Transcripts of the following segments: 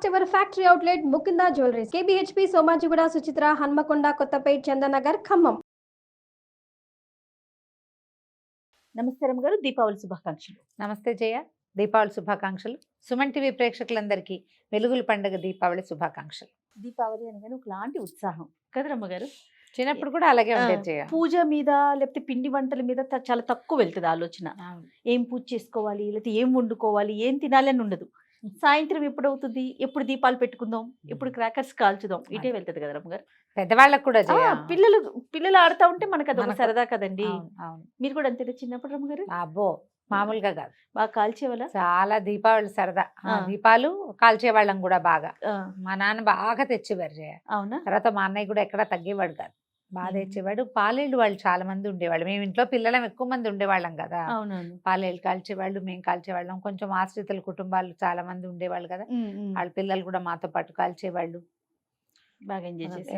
First ever factory outlet Mukunda jewelleries KBHP Somajiguda Suchitra Hanamkonda Kothapet Chandanagar Khammam. నమస్తే రమ్మగారు, దీపావళి శుభాకాంక్షలు. నమస్తే జయ, దీపావళి శుభాకాంక్షలు. సుమన్ టీవీ ప్రేక్షకులందరికీ వెలుగుల పండుగ దీపావళి శుభాకాంక్షలు. దీపావళి అనగానే ఒకలాంటి ఉత్సాహం కదా రమ్మగారు. చిన్నప్పుడు కూడా అలాగే ఉండేది జయ. పూజ మీద లేకపోతే పిండి వంటల మీద చాలా తక్కువ వెళ్తుంది ఆలోచన. ఏం పూజ చేసుకోవాలి, లేకపోతే ఏం వండుకోవాలి, ఏం తినాలి అని ఉండదు. సాయంత్రం ఎప్పుడు అవుతుంది, ఎప్పుడు దీపాలు పెట్టుకుందాం, ఎప్పుడు క్రాకర్స్ కాల్చుదాం, ఇటే వెళ్తుంది కదా రమ్మగారు. పెద్దవాళ్ళకు కూడా జయ. పిల్లలు ఆడుతా ఉంటే మనకు అది సరదా కదండి. అవును, మీరు కూడా అంతేనా చిన్నప్పుడు రమ్మగారు? అబ్బో మామూలుగా కాదు, బాగా కాల్చేవాళ్ళ. చాలా దీపావళి సరదా. దీపాలు కాల్చేవాళ్ళం కూడా బాగా. మా నాన్న బాగా తెచ్చేవారు జయ. అవునా? తర్వాత మా అన్నయ్య కూడా ఎక్కడా తగ్గేవాడు కాదు, బాగా తెచ్చేవాడు. పాలేళ్ళు వాళ్ళు చాలా మంది ఉండేవాళ్ళు. మేము ఇంట్లో పిల్లలం ఎక్కువ మంది ఉండేవాళ్ళం కదా. అవునవును. పాలేళ్ళు కాల్చేవాళ్ళు, మేము కాల్చేవాళ్ళం. కొంచెం ఆశ్రితుల కుటుంబాలు చాలా మంది ఉండేవాళ్ళు కదా, వాళ్ళ పిల్లలు కూడా మాతో పాటు కాల్చేవాళ్ళు. బాగా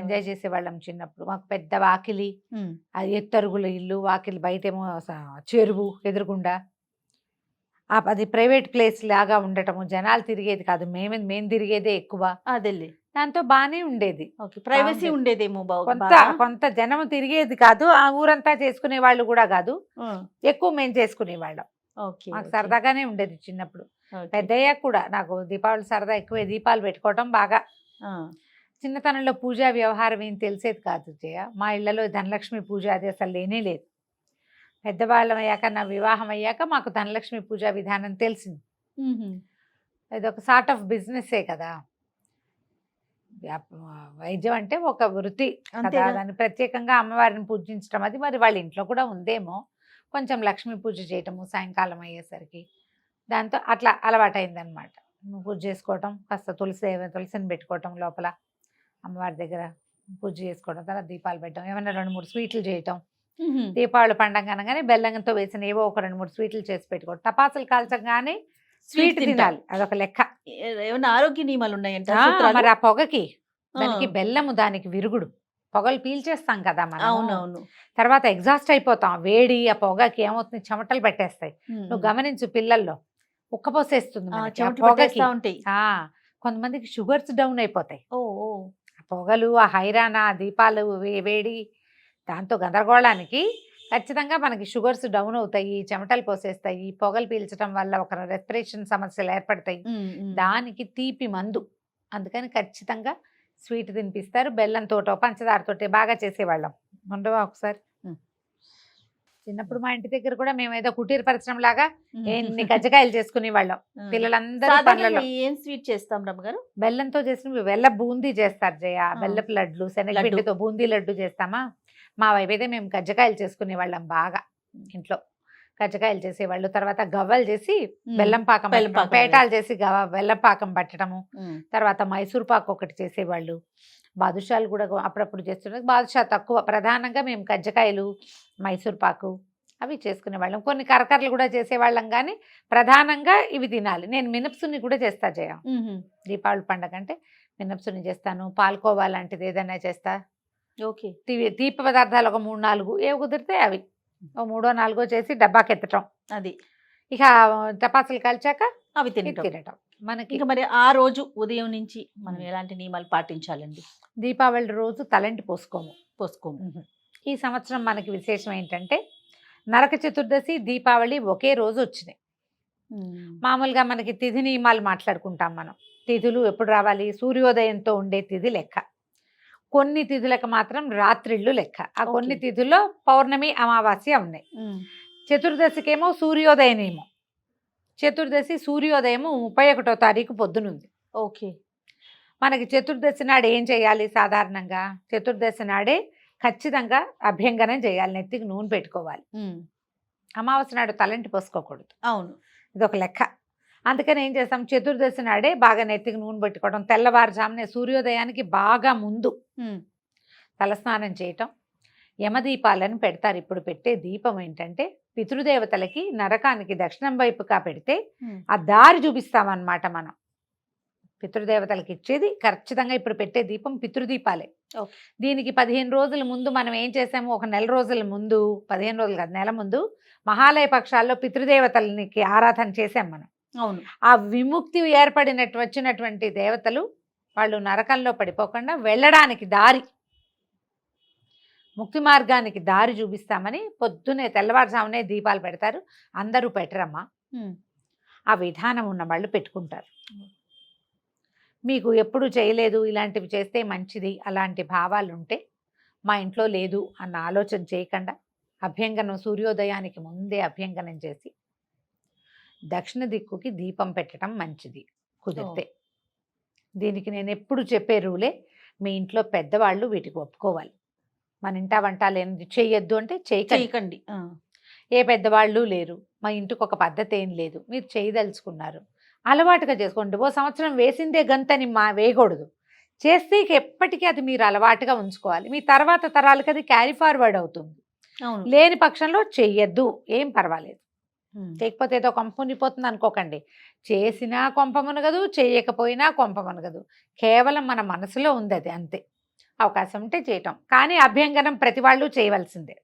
ఎంజాయ్ చేసేవాళ్ళం చిన్నప్పుడు. మాకు పెద్ద వాకిలి, అది ఎత్తరుగుల ఇల్లు, వాకిలి బయటేమో చెరువు ఎదురుగుండా. అది ప్రైవేట్ ప్లేస్ లాగా ఉండటము, జనాలు తిరిగేది కాదు, మేము తిరిగేదే ఎక్కువ. అదేలే, దాంతో బాగానే ఉండేది. ప్రైవసీ ఉండేదేమో. కొంత జనం తిరిగేది కాదు, ఆ ఊరంతా చేసుకునే వాళ్ళు కూడా కాదు, ఎక్కువ మేము చేసుకునేవాళ్ళం. మాకు సరదాగానే ఉండేది చిన్నప్పుడు. పెద్దయ్యాక కూడా నాకు దీపావళి సరదా ఎక్కువే. దీపాలు పెట్టుకోవటం బాగా. చిన్నతనంలో పూజా వ్యవహారం ఏం తెలిసేది కాదు జయ. మా ఇళ్లలో ధనలక్ష్మి పూజ అది అసలు లేనే లేదు. పెద్దవాళ్ళం అయ్యాక, నా వివాహం అయ్యాక మాకు ధనలక్ష్మి పూజా విధానం తెలిసింది. ఇది ఒక సార్ట్ ఆఫ్ బిజినెస్సే కదా. వైద్యం అంటే ఒక వృత్తి కదా, దాన్ని ప్రత్యేకంగా అమ్మవారిని పూజించడం అది మరి వాళ్ళ ఇంట్లో కూడా ఉందేమో. కొంచెం లక్ష్మీ పూజ చేయటము సాయంకాలం అయ్యేసరికి, దాంతో అట్లా అలవాటైందనమాట. పూజ చేసుకోవటం, కాస్త తులసిని పెట్టుకోవటం లోపల అమ్మవారి దగ్గర పూజ చేసుకోవడం, తర్వాత దీపాలు పెట్టడం, ఏమైనా 2-3 స్వీట్లు చేయటం. దీపావళి పండగ అనగానే బెల్లంతో వేసిన ఏవో ఒక 2-3 స్వీట్లు చేసి పెట్టుకోవడం. టపాసులు కాల్చగానే స్వీట్ తినాలి, అదొక లెక్క. ఏమైనా ఆరోగ్య నియమాలు ఉన్నాయంట మరి ఆ పొగకి, దానికి బెల్లము దానికి విరుగుడు, పొగలు పీల్చేస్తాం కదా మనం. అవునవును. తర్వాత ఎగ్జాస్ట్ అయిపోతాం, వేడి ఆ పొగకి ఏమవుతుంది, చెమటలు పెట్టేస్తాయి. నువ్వు గమనించు, పిల్లల్లో ఉక్కపోసేస్తుంది పొగకి. కొంతమందికి షుగర్స్ డౌన్ అయిపోతాయి. పొగలు, ఆ హైరానా, దీపాలు, వేడి, దాంతో గందరగోళానికి ఖచ్చితంగా మనకి షుగర్స్ డౌన్ అవుతాయి, చెమటలు పోసేస్తాయి. పొగలు పీల్చడం వల్ల ఒక రెస్పిరేషన్ సమస్యలు ఏర్పడతాయి. దానికి తీపి మందు. అందుకని ఖచ్చితంగా స్వీట్ తినిపిస్తారు. బెల్లంతోటో పంచదారతోటే బాగా చేసేవాళ్ళం. ఉండవా ఒకసారి? చిన్నప్పుడు మా ఇంటి దగ్గర కూడా మేము ఏదో కుటీర పరిశ్రమ లాగా ఎన్ని కజ్జకాయలు చేసుకునే వాళ్ళం. పిల్లలందరూ ఏం స్వీట్ చేస్తాం రమ్మగారు? బెల్లంతో చేసిన వెల్ల బూందీ చేస్తారు జయ. బెల్లపు లడ్లు, శనగపిండితో బూందీ లడ్డు చేస్తామా. మా వైపు అయితే మేము కజ్జకాయలు చేసుకునే వాళ్ళం బాగా. ఇంట్లో కజ్జకాయలు చేసేవాళ్ళు. తర్వాత గవ్వలు చేసి బెల్లం పాకం, పేటాలు చేసి బెల్లం పాకం పట్టడము. తర్వాత మైసూర్ పాకు ఒకటి చేసేవాళ్ళు. బాదుషాలు కూడా అప్పుడప్పుడు చేస్తుండే. బాదుషా తక్కువ, ప్రధానంగా మేము కజ్జకాయలు, మైసూర్ పాకు అవి చేసుకునేవాళ్ళం. కొన్ని కరకరలు కూడా చేసేవాళ్ళం, కానీ ప్రధానంగా ఇవి తినాలి. నేను మినప్సుని కూడా చేస్తా జయ. దీపావళి పండగ అంటే మినప్సుని చేస్తాను, పాల్కోవా లాంటిది ఏదైనా చేస్తా. ఓకే. తీపి పదార్థాలు ఒక 3-4 ఏవి కుదిరితే అవి 3-4 చేసి డబ్బాకెత్తటం. అది ఇక టపాసులు కాల్చాక అవి తినటం మనకి. ఇక మరి ఆ రోజు ఉదయం నుంచి మనం ఎలాంటి నియమాలు పాటించాలండి? దీపావళి రోజు తలంటి పోసుకోము. ఈ సంవత్సరం మనకి విశేషం ఏంటంటే నరక చతుర్దశి, దీపావళి ఒకే రోజు వచ్చినాయి. మామూలుగా మనకి తిథి నియమాలు మాట్లాడుకుంటాం మనం. తిథులు ఎప్పుడు రావాలి, సూర్యోదయంతో ఉండే తిథి లెక్క. కొన్ని తిథులకు మాత్రం రాత్రిళ్ళు లెక్క. ఆ కొన్ని తిథుల్లో పౌర్ణమి, అమావాస్య ఉన్నాయి. చతుర్దశికేమో సూర్యోదయ నియమం. చతుర్దశి సూర్యోదయము 31వ తారీఖు పొద్దునుంది. ఓకే. మనకి చతుర్దశి నాడు ఏం చేయాలి? సాధారణంగా చతుర్దశి నాడే ఖచ్చితంగా అభ్యంగనం చేయాలి, నెత్తికి నూనె పెట్టుకోవాలి. అమావాస్య నాడు తలంటి పోసుకోకూడదు. అవును, ఇదొక లెక్క. అందుకని ఏం చేస్తాం, చతుర్దశి నాడే బాగా నెత్తికి నూనె పెట్టుకోవడం, తెల్లవారుజామునే సూర్యోదయానికి బాగా ముందు తలస్నానం చేయటం. యమదీపాలను పెడతారు. ఇప్పుడు పెట్టే దీపం ఏంటంటే పితృదేవతలకి నరకానికి దక్షిణం వైపుగా పెడితే ఆ దారి చూపిస్తామన్నమాట. మనం పితృదేవతలకి ఇచ్చేది ఖచ్చితంగా ఇప్పుడు పెట్టే దీపం పితృదీపాలే. దీనికి 15 రోజుల ముందు మనం ఏం చేసాము, ఒక నెల రోజుల ముందు, 15 రోజులు కాదు, నెల ముందు మహాలయ పక్షాల్లో పితృదేవతలకి ఆరాధన చేసాం మనం. అవును. ఆ విముక్తి వచ్చినటువంటి దేవతలు వాళ్ళు నరకంలో పడిపోకుండా వెళ్ళడానికి దారి, ముక్తి మార్గానికి దారి చూపిస్తామని పొద్దునే తెల్లవారుజామునే దీపాలు పెడతారు. అందరూ పెట్టరమ్మా, ఆ విధానం ఉన్న వాళ్ళు పెట్టుకుంటారు. మీకు ఎప్పుడు చేయలేదు, ఇలాంటివి చేస్తే మంచిది అలాంటి భావాలు ఉంటే మా ఇంట్లో లేదు అన్న ఆలోచన చేయకుండా అభ్యంగనం సూర్యోదయానికి ముందే అభ్యంగనం చేసి దక్షిణ దిక్కుకి దీపం పెట్టడం మంచిది కుదిరితే. దీనికి నేను ఎప్పుడు చెప్పే రూలే, మీ ఇంట్లో పెద్దవాళ్ళు వీటికి ఒప్పుకోవాలి. మన ఇంటా వంట లేనిది చేయొద్దు అంటే చేయకండి. ఏ పెద్దవాళ్ళు లేరు, మా ఇంటికి ఒక పద్ధతి ఏం లేదు, మీరు చేయదలుచుకున్నారు అలవాటుగా చేసుకోండి. ఓ సంవత్సరం వేసిందే గంతని వేయకూడదు. చేస్తే ఎప్పటికీ అది మీరు అలవాటుగా ఉంచుకోవాలి. మీ తర్వాత తరాలకి అది క్యారీ ఫార్వర్డ్ అవుతుంది. లేని పక్షంలో చెయ్యొద్దు, ఏం పర్వాలేదు. చేయకపోతే ఏదో కొంప మునిగిపోతుంది అనుకోకండి. చేసినా కొంప మునగదు, చేయకపోయినా కొంప మునగదు. కేవలం మన మనసులో ఉంది అది, అంతే. అవకాశం ఉంటే చేయటం. కానీ అభ్యంగనం ప్రతి వాళ్ళు చేయవలసిందే.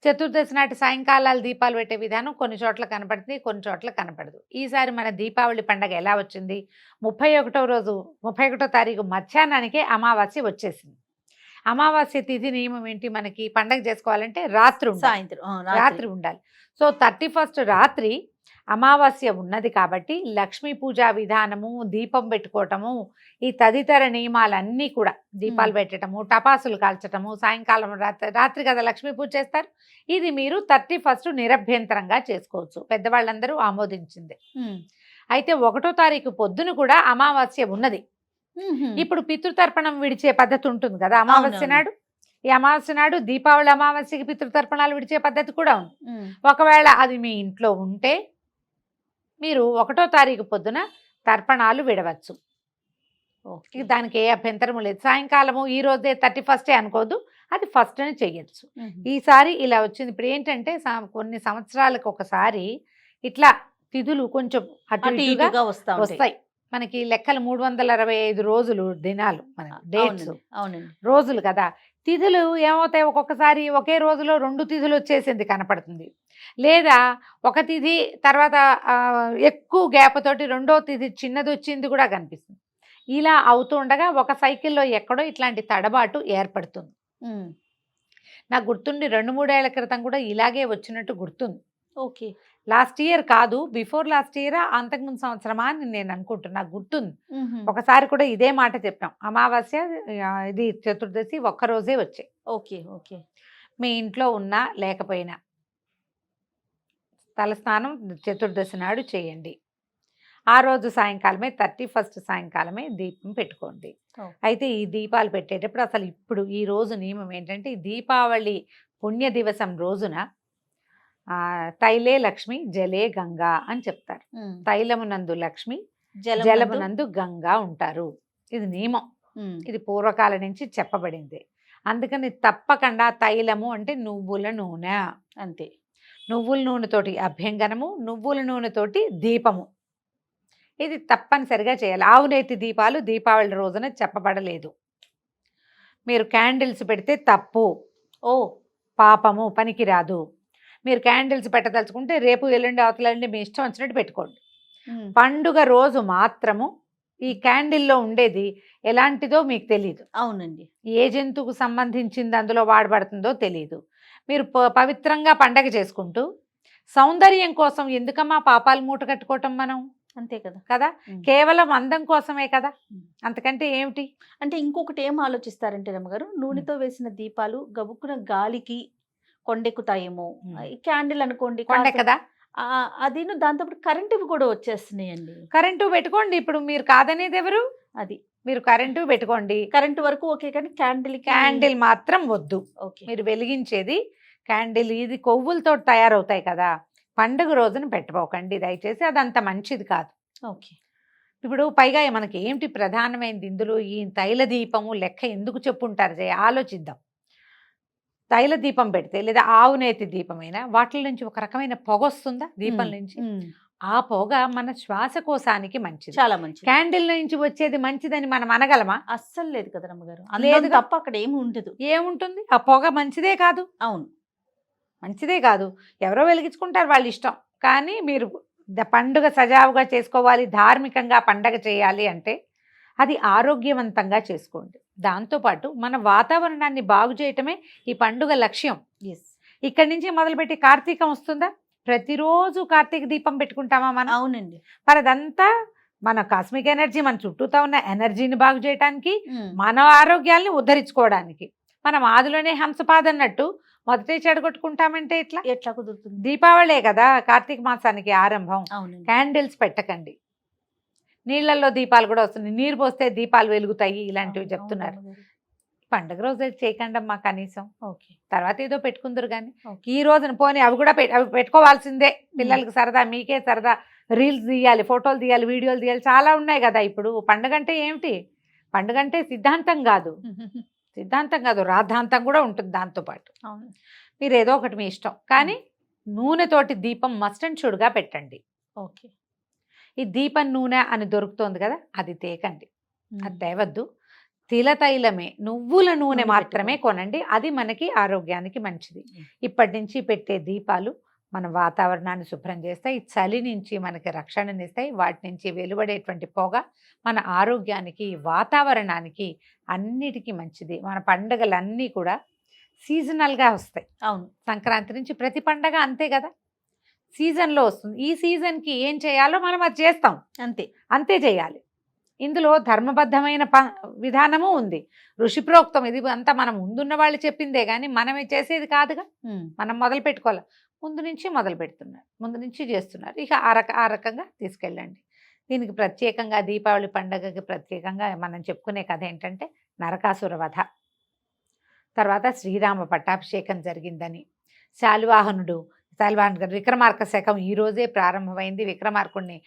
చతుర్దశి నాటి సాయంకాలాలు దీపాలు పెట్టే విధానం కొన్ని చోట్ల కనపడుతుంది, కొన్ని చోట్ల కనపడదు. ఈసారి మన దీపావళి పండగ ఎలా వచ్చింది, 31వ తారీఖు మధ్యాహ్నానికే అమావాస్య వచ్చేసింది. అమావాస్య తిథి నియమం ఏంటి, మనకి పండగ చేసుకోవాలంటే రాత్రి ఉండాలి. సో 31st రాత్రి అమావాస్య ఉన్నది కాబట్టి లక్ష్మీ పూజా విధానము, దీపం పెట్టుకోవటము, ఈ తదితర నియమాలన్నీ కూడా, దీపాలు పెట్టడము, టపాసులు కాల్చటము, సాయంకాలం రాత్రి కదా లక్ష్మీ పూజ చేస్తారు. ఇది మీరు 31st నిరభ్యంతరంగా చేసుకోవచ్చు, పెద్దవాళ్ళందరూ ఆమోదించింది. అయితే 1వ తారీఖు పొద్దున కూడా అమావాస్య ఉన్నది. ఇప్పుడు పితృతర్పణం విడిచే పద్ధతి ఉంటుంది కదా అమావాస్య నాడు. ఈ అమావాస్య నాడు దీపావళి అమావాస్యకి పితృతర్పణాలు విడిచే పద్ధతి కూడా ఉంది. ఒకవేళ అది మీ ఇంట్లో ఉంటే మీరు 1వ తారీఖు పొద్దున తర్పణాలు విడవచ్చు. దానికి ఏ అభ్యంతరము లేదు. సాయంకాలము ఈ రోజే 31st అనుకోదు, అది ఫస్ట్ అని చెయ్యొచ్చు. ఈసారి ఇలా వచ్చింది. ఇప్పుడు ఏంటంటే కొన్ని సంవత్సరాలకు ఒకసారి ఇట్లా తిథులు కొంచెం అటు ఇటుగా వస్తాయి. మనకి లెక్కలు 365 రోజులు దినాలు, మన డేట్స్ రోజులు కదా. తిథులు ఏమవుతాయి, ఒక్కొక్కసారి ఒకే రోజులో 2 తిథులు వచ్చేసింది కనపడుతుంది. లేదా ఒక తిథి తర్వాత ఎక్కువ గ్యాప్ తోటి 2వ తిథి చిన్నది వచ్చింది కూడా కనిపిస్తుంది. ఇలా అవుతూ ఉండగా ఒక సైకిల్లో ఎక్కడో ఇట్లాంటి తడబాటు ఏర్పడుతుంది. నాకు గుర్తుండి 2-3 ఏళ్ల క్రితం కూడా ఇలాగే వచ్చినట్టు గుర్తుంది. ఓకే, లాస్ట్ ఇయర్ కాదు, బిఫోర్ లాస్ట్ ఇయర్, అంతకుముందు సంవత్సరమా అని నేను అనుకుంటున్నా, గుర్తుంది. ఒకసారి కూడా ఇదే మాట చెప్పాం. అమావాస్య ఇది చతుర్దశి ఒక్కరోజే వచ్చాయి. ఓకే. మీ ఇంట్లో ఉన్నా లేకపోయినా తలస్నానం చతుర్దశి నాడు చేయండి. ఆ రోజు సాయంకాలమే 31st సాయంకాలమే దీపం పెట్టుకోండి. అయితే ఈ దీపాలు పెట్టేటప్పుడు అసలు ఇప్పుడు ఈ రోజు నియమం ఏంటంటే, ఈ దీపావళి పుణ్య దివసం రోజున తైలే లక్ష్మి జలే గంగా అని చెప్తారు. తైలమునందు లక్ష్మి, జలమునందు గంగా ఉంటారు. ఇది నియమం. ఇది పూర్వకాలం నుంచి చెప్పబడింది. అందుకని తప్పకుండా తైలము అంటే నువ్వుల నూనె, అంతే. నువ్వుల నూనెతోటి అభ్యంగనము, నువ్వుల నూనెతోటి దీపము, ఇది తప్పనిసరిగా చేయాలి. ఆవునేతి దీపాలు దీపావళి రోజున చెప్పబడలేదు. మీరు క్యాండిల్స్ పెడితే తప్పు, పాపము, పనికిరాదు. మీరు క్యాండిల్స్ పెట్టదలుచుకుంటే రేపు ఎల్లుండి అవతలండి మీ ఇష్టం వచ్చినట్టు పెట్టుకోండి. పండుగ రోజు మాత్రము ఈ క్యాండిల్లో ఉండేది ఎలాంటిదో మీకు తెలియదు. అవునండి, ఏ జంతువుకు సంబంధించింది అందులో వాడబడుతుందో తెలియదు. మీరు పవిత్రంగా పండగ చేసుకుంటూ సౌందర్యం కోసం ఎందుకమ్మా పాపాలు మూట కట్టుకోవటం మనం, అంతే కదా. కేవలం అందం కోసమే కదా, అంతకంటే ఏమిటి. అంటే ఇంకొకటి ఏం ఆలోచిస్తారంటే రమ్మగారు, నూనెతో వేసిన దీపాలు గబుక్కున గాలికి కొండెక్కుతాయేమో. క్యాండిల్ అనుకోండి కదా, అది దాంతో కరెంటు కూడా వచ్చేస్తున్నాయండి. కరెంటు పెట్టుకోండి. ఇప్పుడు మీరు కాదనేది ఎవరు, అది మీరు కరెంటు పెట్టుకోండి. కరెంటు వరకు ఓకే, కానీ క్యాండిల్ మాత్రం వద్దు. మీరు వెలిగించేది క్యాండిల్, ఇది కొవ్వులతో తయారవుతాయి కదా, పండుగ రోజున పెట్టుకోకండి దయచేసి, అదంత మంచిది కాదు. ఓకే. ఇప్పుడు పైగా మనకి ఏమిటి ప్రధానమైనది ఇందులో, ఈ తైల దీపము లెక్క ఎందుకు చెప్పుంటారు ఆలోచిద్దాం. తైల దీపం పెడితే లేదా ఆవునేతి దీపమైనా వాటి నుంచి ఒక రకమైన పొగ వస్తుందా దీపం నుంచి, ఆ పొగ మన శ్వాసకోశానికి మంచిది, చాలా మంచిది. క్యాండిల్ నుంచి వచ్చేది మంచిదని మనం అనగలమా? అస్సలు లేదు కదా రమ్మగారు, లేదు తప్ప అక్కడ ఏమి ఉండదు. ఏముంటుంది, ఆ పొగ మంచిదే కాదు. అవును, మంచిదే కాదు. ఎవరో వెలిగించుకుంటారు వాళ్ళ ఇష్టం, కానీ మీరు పండుగ సజావుగా చేసుకోవాలి, ధార్మికంగా పండగ చేయాలి అంటే అది ఆరోగ్యవంతంగా చేసుకోండి. దాంతోపాటు మన వాతావరణాన్ని బాగు చేయటమే ఈ పండుగ లక్ష్యం. ఇక్కడి నుంచి మొదలుపెట్టి కార్తీకం వస్తుందా, ప్రతిరోజు కార్తీక దీపం పెట్టుకుంటామా మనం? అవునండి. మరి అదంతా మన కాస్మిక్ ఎనర్జీ, మన చుట్టూతో ఉన్న ఎనర్జీని బాగు చేయడానికి, మన ఆరోగ్యాల్ని ఉద్ధరించుకోవడానికి. మనం ఆదిలోనే హంసపాద అన్నట్టు మొదటే చెడగొట్టుకుంటామంటే ఎట్లా కుదురుతుంది? దీపావళే కదా కార్తీక మాసానికి ఆరంభం. అవునండి. క్యాండిల్స్ పెట్టకండి, నీళ్ళల్లో దీపాలు కూడా వస్తున్నాయి, నీరు పోస్తే దీపాలు వెలుగుతాయి, ఇలాంటివి చెప్తున్నారు. పండుగ రోజు అయితే చేయకండి అమ్మా కనీసం. ఓకే. తర్వాత ఏదో పెట్టుకుందరు కానీ ఈ రోజున పోనీ అవి కూడా అవి పెట్టుకోవాల్సిందే. పిల్లలకి సరదా, మీకే సరదా, రీల్స్ తీయాలి, ఫోటోలు తీయాలి, వీడియోలు తీయాలి, చాలా ఉన్నాయి కదా ఇప్పుడు. పండుగ అంటే ఏమిటి? పండుగ అంటే సిద్ధాంతం కాదు, రాద్ధాంతం కూడా ఉంటుంది దాంతోపాటు. మీరు ఏదో ఒకటి మీ ఇష్టం, కానీ నూనెతోటి దీపం మస్ట్ అండ్ షుడ్గా పెట్టండి. ఓకే. ఈ దీపం నూనె అని దొరుకుతోంది కదా, అది తేకండి, అది తేవద్దు. తిలతైలమే, నువ్వుల నూనె మాత్రమే కొనండి, అది మనకి ఆరోగ్యానికి మంచిది. ఇప్పటి నుంచి పెట్టే దీపాలు మన వాతావరణాన్ని శుభ్రం చేస్తాయి, చలి నుంచి మనకి రక్షణనిస్తాయి, వాటి నుంచి వెలువడేటువంటి పొగ మన ఆరోగ్యానికి, వాతావరణానికి అన్నిటికీ మంచిది. మన పండుగలన్నీ కూడా సీజనల్గా వస్తాయి. అవును. సంక్రాంతి నుంచి ప్రతి పండగ అంతే కదా, సీజన్లో వస్తుంది. ఈ సీజన్కి ఏం చేయాలో మనం అది చేస్తాం, అంతే చేయాలి. ఇందులో ధర్మబద్ధమైన విధానము ఉంది, ఋషి ప్రోక్తం. ఇది అంతా మనం ముందున్న వాళ్ళు చెప్పిందే కానీ మనమే చేసేది కాదుగా. మనం మొదలు పెట్టుకోవాలి, ముందు నుంచి మొదలు పెడుతున్నారు, ముందు నుంచి చేస్తున్నారు. ఇక ఆ రకంగా తీసుకెళ్ళండి. దీనికి ప్రత్యేకంగా దీపావళి పండుగకి ప్రత్యేకంగా మనం చెప్పుకునే కథ ఏంటంటే నరకాసుర వధ, తర్వాత శ్రీరామ పట్టాభిషేకం జరిగిందని, శాలివాహనుడు విక్రమార్క శకం ఈ రోజే ప్రారంభమైంది. విక్రమార్కుడిని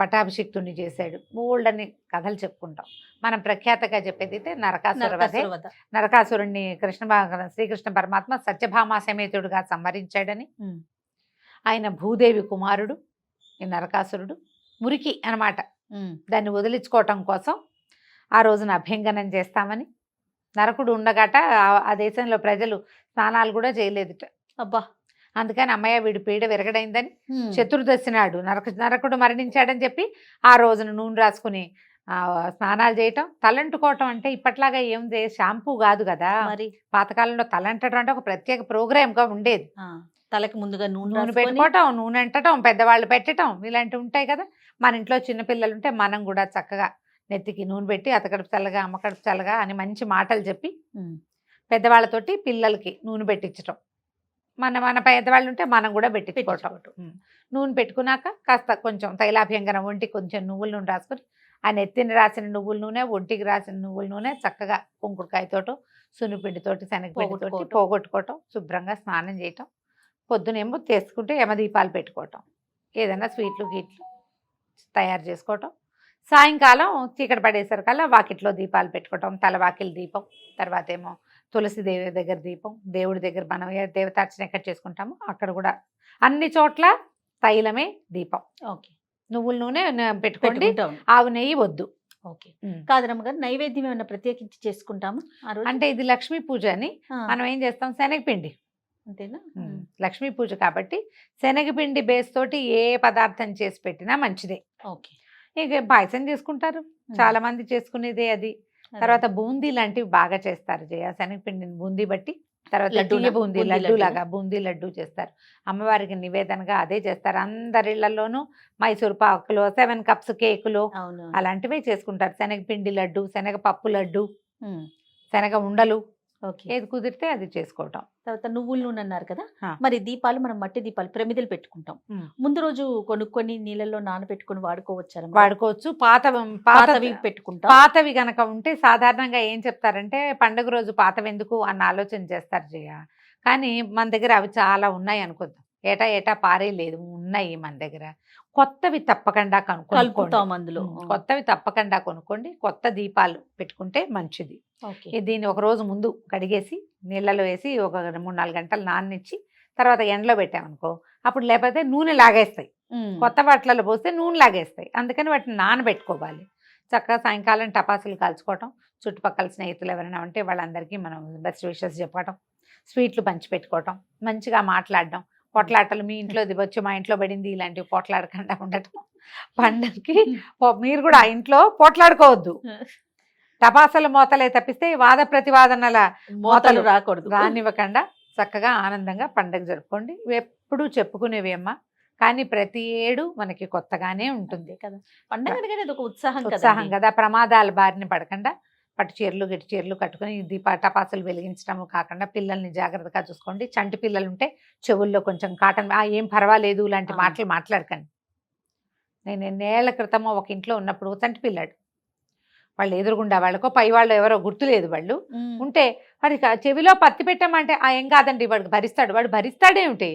పట్టాభిషిక్తుడిని చేశాడు. బోల్డని కథలు చెప్పుకుంటాం. మనం ప్రఖ్యాతగా చెప్పేది అయితే నరకాసుర వధే. నరకాసురుణ్ణి శ్రీకృష్ణ పరమాత్మ సత్యభామా సమేతుడుగా సంహరించాడని, ఆయన భూదేవి కుమారుడు ఈ నరకాసురుడు, మురికి అన్నమాట. దాన్ని వదిలించుకోవటం కోసం ఆ రోజున అభ్యంగనం చేస్తామని, నరకుడు ఉండగాట ఆ దేశంలో ప్రజలు స్నానాలు కూడా చేయలేదుట. అబ్బా. అందుకని అమ్మయ్య వీడి పీడ విరగడైందని చతుర్దశి నాడు నరకుడు మరణించాడని చెప్పి ఆ రోజున నూనె రాసుకుని స్నానాలు చేయటం. తలంటుకోవటం అంటే ఇప్పట్లాగా ఏముంది, షాంపూ కాదు కదా. మరి పాతకాలంలో తలంటడం అంటే ఒక ప్రత్యేక ప్రోగ్రామ్గా ఉండేది. తలకి ముందుగా నూనె పెట్టుకోవటం, నూనె అంటటం, పెద్దవాళ్ళు పెట్టడం, ఇలాంటివి ఉంటాయి కదా. మన ఇంట్లో చిన్నపిల్లలు ఉంటే మనం కూడా చక్కగా నెత్తికి నూనె పెట్టి అతకడుపు చల్లగా అమ్మకడుపు చల్లగా అని మంచి మాటలు చెప్పి పెద్దవాళ్ళతోటి పిల్లలకి నూనె పెట్టించటం. మన పెద్దవాళ్ళు ఉంటే మనం కూడా పెట్టించుకోవటం. నూనె పెట్టుకున్నాక కాస్త కొంచెం తైలాభ్యంగనం, ఒంటికి కొంచెం నువ్వుల నూనె రాసుకొని, ఆ నెత్తిని రాసిన నువ్వుల నూనె, ఒంటికి రాసిన నువ్వుల నూనె చక్కగా కుంకుడుకాయతోటో సున్నిపిండితోటి శనగపిండితోటి పోగొట్టుకోవటం, శుభ్రంగా స్నానం చేయటం, పొద్దునేమో చేసుకుంటే యమదీపాలు పెట్టుకోవటం, ఏదైనా స్వీట్లు గీట్లు తయారు చేసుకోవటం, సాయంకాలం చీకటి పడేసరికల్లా వాకిట్లో దీపాలు పెట్టుకోవటం, తలవాకిలి దీపం, తర్వాత ఏమో తులసి దేవి దగ్గర దీపం, దేవుడి దగ్గర మనం ఏ దేవతార్చన ఎక్కడ చేసుకుంటామో అక్కడ కూడా అన్ని చోట్ల తైలమే దీపం. ఓకే. నువ్వుల నూనె పెట్టుకోండి, ఆవు నెయ్యి వద్దు. ఓకే. కాదరమ్మ గారు, నైవేద్యం ఏమైనా ప్రత్యేకించి చేసుకుంటాము అంటే ఇది లక్ష్మీ పూజ అని మనం ఏం చేస్తాం, శనగపిండి అంతేనా, లక్ష్మీ పూజ కాబట్టి శనగపిండి బేస్ తోటి ఏ పదార్థం చేసి పెట్టినా మంచిదే. ఓకే. ఇక పాయసం చేసుకుంటారు చాలా మంది చేసుకునేదే అది. తర్వాత బూందీ లాంటివి బాగా చేస్తారు, శనగపిండిని బూందీ బట్టి. తర్వాత తీయ బూందీ లడ్డు లాగా బూందీ లడ్డు చేస్తారు, అమ్మవారికి నివేదనగా అదే చేస్తారు. అందరిళ్లలోనూ మైసూర్ పాకులు, 7 కప్స్ కేకులు అలాంటివే చేసుకుంటారు. శనగపిండి లడ్డు, శనగపప్పు లడ్డు, శనగ ఉండలు, ఏది కుదిరితే అది చేసుకోవటం. తర్వాత నువ్వుల నూనె అన్నారు కదా, మరి దీపాలు మనం మట్టి దీపాలు ప్రమిదలు పెట్టుకుంటాం. ముందు రోజు కొనుక్కొని నీళ్ళలో నానబెట్టుకొని వాడుకోవచ్చు. పాతవి పెట్టుకుంటాం. పాతవి గనక ఉంటే సాధారణంగా ఏం చెప్తారంటే పండుగ రోజు పాతవి ఎందుకు అన్న ఆలోచన చేస్తారు జయ. కానీ మన దగ్గర అవి చాలా ఉన్నాయి అనుకుందాం, ఏటా పారే లేదు, ఉన్నాయి మన దగ్గర. కొత్తవి తప్పకుండా కలుపుతాం అందులో. కొత్తవి తప్పకుండా కొనుక్కోండి, కొత్త దీపాలు పెట్టుకుంటే మంచిది. దీన్ని ఒక రోజు ముందు కడిగేసి నీళ్ళలో వేసి ఒక 3-4 గంటలు నాననిచ్చి తర్వాత ఎండలో పెట్టామనుకో, అప్పుడు లేకపోతే నూనె లాగేస్తాయి. కొత్త వాటిలలో పోస్తే నూనె లాగేస్తాయి, అందుకని వాటిని నానబెట్టుకోవాలి. చక్కగా సాయంకాలం టపాసులు కాల్చుకోవటం, చుట్టుపక్కల స్నేహితులు ఎవరైనా ఉంటే వాళ్ళందరికీ మనం బెస్ట్ విషెస్ చెప్పడం, స్వీట్లు పంచి పెట్టుకోవటం, మంచిగా మాట్లాడడం, పొట్లాటలు మీ ఇంట్లో వచ్చి మా ఇంట్లో పడింది ఇలాంటివి పోట్లాడకుండా ఉండటం. పండగకి మీరు కూడా ఆ ఇంట్లో పోట్లాడుకోవద్దు. టపాసుల మోతలే తప్పిస్తే వాద ప్రతివాదనల మోతలు రాకూడదు. రానివ్వకుండా చక్కగా ఆనందంగా పండగ జరుపుకోండి. ఎప్పుడూ చెప్పుకునేవి అమ్మ, కానీ ప్రతి ఏడు మనకి కొత్తగానే ఉంటుంది కదా. పండగ అనగానే అది ఒక ఉత్సాహం ఉత్సాహం కదా. ప్రమాదాల బారిన పడకుండా పట్టు చీరలు గిట్టు చీరలు కట్టుకుని టపాసులు వెలిగించడము కాకుండా పిల్లల్ని జాగ్రత్తగా చూసుకోండి. చంటి పిల్లలు ఉంటే చెవుల్లో కొంచెం కాటన్ ఏం పర్వాలేదు లాంటి మాటలు మాట్లాడకండి. నేను ఎన్నేళ్ల క్రితమో ఒక ఇంట్లో ఉన్నప్పుడు చంటి పిల్లాడు, వాళ్ళు ఎదురుగుండా వాళ్ళకో పై వాళ్ళు ఎవరో గుర్తులేదు వాళ్ళు ఉంటే వాడికి చెవిలో పత్తి పెట్టామంటే ఏం కాదండి వాడికి భరిస్తాడు. వాడు భరిస్తాడేమిటి,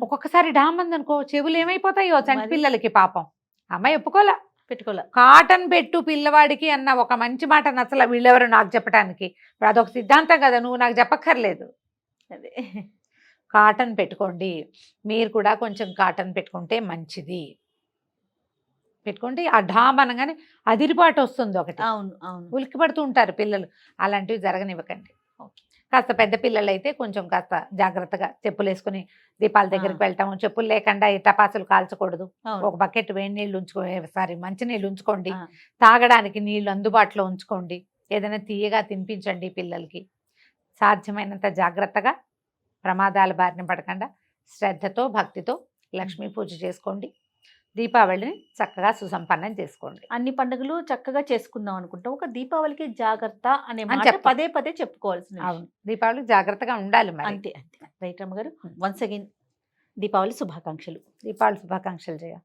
ఒక్కొక్కసారి డామంది అనుకో చెవులు ఏమైపోతాయో చంటి పిల్లలకి. పాపం అమ్మాయి ఒప్పుకోలే, పెట్టుకోలే. కాటన్ పెట్టు పిల్లవాడికి అన్న ఒక మంచి మాట నచ్చల వీళ్ళెవరు నాకు చెప్పడానికి. అదొక సిద్ధాంతం కదా, నువ్వు నాకు చెప్పక్కర్లేదు. అదే కాటన్ పెట్టుకోండి. మీరు కూడా కొంచెం కాటన్ పెట్టుకుంటే మంచిది. పెట్టుకోండి. ఆ ఢామ్ అనగానే అదిరిపాటు వస్తుంది ఒకటి, అవును అవును, ఉలిక్కి పడుతూ ఉంటారు పిల్లలు. అలాంటివి జరగనివ్వకండి. కాస్త పెద్ద పిల్లలు అయితే కొంచెం కాస్త జాగ్రత్తగా చెప్పులు వేసుకుని దీపాల దగ్గరికి వెళ్తాము. చెప్పులు లేకుండా ఈ టపాసులు కాల్చకూడదు. ఒక బకెట్ వేడి నీళ్ళు మంచి నీళ్ళు ఉంచుకోండి. తాగడానికి నీళ్లు అందుబాటులో ఉంచుకోండి. ఏదైనా తీయగా తినిపించండి పిల్లలకి. సాధ్యమైనంత జాగ్రత్తగా ప్రమాదాల బారిన పడకుండా శ్రద్ధతో భక్తితో లక్ష్మీ పూజ చేసుకోండి. దీపావళిని చక్కగా సుసంపన్నం చేసుకోండి. అన్ని పండుగలు చక్కగా చేసుకుందాం అనుకుంటాం, ఒక దీపావళికి జాగ్రత్త అనే మాట చెప్పాలి. పదే పదే చెప్పుకోవాల్సిన అవును, దీపావళికి జాగ్రత్తగా ఉండాలి మరి. అంతే అంతే. రైట్ రమ్మ గారు, వన్స్ అగైన్ దీపావళి శుభాకాంక్షలు. దీపావళి శుభాకాంక్షలు జయ.